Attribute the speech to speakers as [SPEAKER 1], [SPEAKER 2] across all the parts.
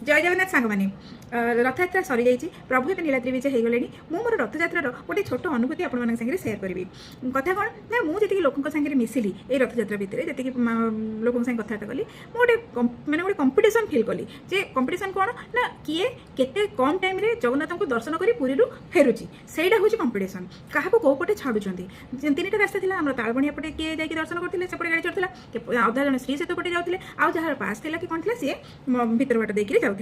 [SPEAKER 1] जय जगन्नाथ सांग मैंने रथयात्रा सरी जाइए प्रभु एवं नीलाद्री विजय हो गले मोर रथयात्रार गोटे छोट अनुभूति आपण सागर सेयार करी कथा कौन ना मुझे लोकों सागर मिसिली ये रथयात्रा भितर जी लोक सागे कथबार्ता कली गोटे मैंने गोटे कंपिटिशन फिल कली जे कंपिटिशन कौन ना किए केते कम टाइम रे जगन्नाथ को दर्शन कर पुरी फेरुची सेटा हूँ कंपिटिशन क्या कौ पटे छाड़ुंट तीन टा रास्ता था आम तालबणी पटे किए जाकि दर्शन करते सेपटे गाड़ी चढ़ुला अधा जन श्री सेतु पटे जाते आउ जार पास थी कि कौन थी सी भितर बाट देखिए जाते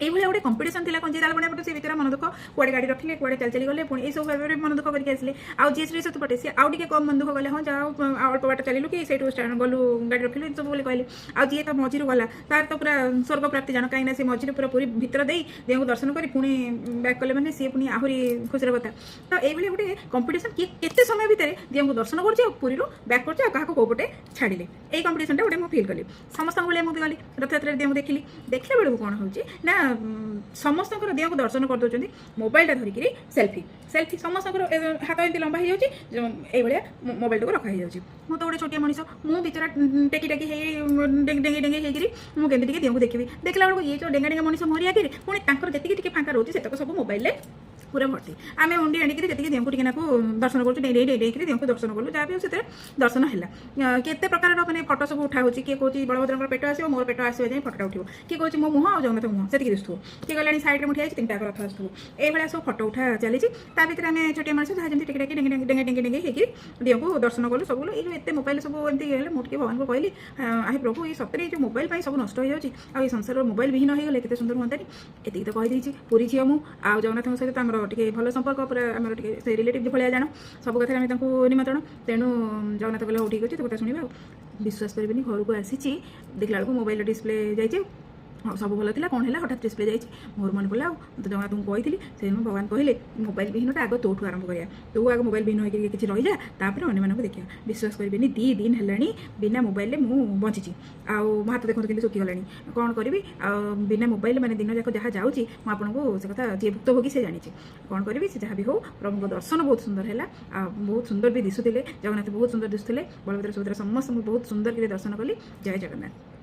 [SPEAKER 1] ये गोटे कंपिटिशन थी कौन तालबणी पटे से भितर मन दुख कुआड़े गाड़ी रखिले कुआड़े चल चली गले पुणी सब भाव मन दुख करके आसिले आउ जी श्री सेतु पटे सी आउ टे कम मन दुख गले हाँ जाओ अल्प बाट चलू कि से गलु गाड़ी रखिलु सब बोले कहले आउ जी तो मझी गला तार तो पूरा स्वर्ग प्राप्ति जान कहीं से मझी पूरा पूरी भितर दे देह को दर्शन कर पुणी बैक कले मैंने सी पुणी आहरी खुशी कथा तो ये गोटे कंपिटिशन किए केते समय भितर देह को दर्शन करी बैक कर कौपटे छाड़े यही कंपिटिशन गोटे मुझे फिल कली समस्त भाई मुझे गली रथयात्रा देह देखिली देखला बेलू कौन हो समस्त देह को दर्शन कर दौरान मोबाइल धरिकी सेल्फी सेल्फी समस्त हाथ एमती लंबा हो जाए मोबाइल को रखा मुझे तो गोटे छोटिया मनीष मुझे बिचरा टेकी टेकी डेंगे डेंगे होकर मुझे देह को देखी देखला बेलू ये जो डेंगा डेंगा मनीष मोरी आगे पुणी जी फाँका रोचे से सब मोबाइल पूरा भर्ती आम उंडी आनिक जी देह को दर्शन करूँ डेक देह को दर्शन कलु जहाँ भी से दर्शन है केते प्रकार मैंने फटो सब उठा हो किए कौन बलभद्र पेट आसो मोर पेट आसो जाए फटोटा उठो किए कौन मो मुँह आ जगन्नाथ मुँह से दिशु किए गला साइड में मुठिया तीन रथ आसू ये सब फटो उठा चली भर आम छोटिया मनीष जहाँ जमी टिके टिके डेंगे डेंगे डेंगे होकर देह को दर्शन कलु सब ये एत मोबाइल सब एमती मुझे भगवान को कहली आहे प्रभु ये सतरे जो मोबाइल सब नष्ट हो जाए आ संसार मोबाइल विहीन हो गले सुंदर हाँ ये तो कहीदेची पूरी झील मुझ आ जगन्नाथ सहित आम भल संपर्क पूरा आम से रिलेटिव भाया जान सब कथा निमंत्रण तेणु जगन्नाथ कहले हो ठीक अच्छे तो कथा शुणा विश्वास करेंगे घर को आसी देखला बेलू मोबाइल डिस्प्ले जाइए हाँ सब भल था कौन है हठात डिस्प्ले जाइए मोर मन पड़ा तो जगन्नाथ को कही से भगवान कहले मोबाइल विहीनटा आग तोठू आरंभ करा तू आग मोबाइल विहीन होकर किसी रही जा अन्य देखा विश्वास करेंगे 2 दिन है बिना मोबाइल मुझे बंची आउ हाथ देखो कि सुखीगला कौन करी बिना मोबाइल मैंने दिन जाक जहाँ जाऊँगी मुझे से कथा जी भुक्तभोगी से जानी कौन करी से जहाँ भी हो प्रभु दर्शन बहुत सुंदर है बहुत सुंदर भी दिशुले जगन्नाथ बहुत सुंदर दिशुले बलभद्र सुभद्रा समस्त बहुत सुंदर दर्शन कली जय जगन्नाथ।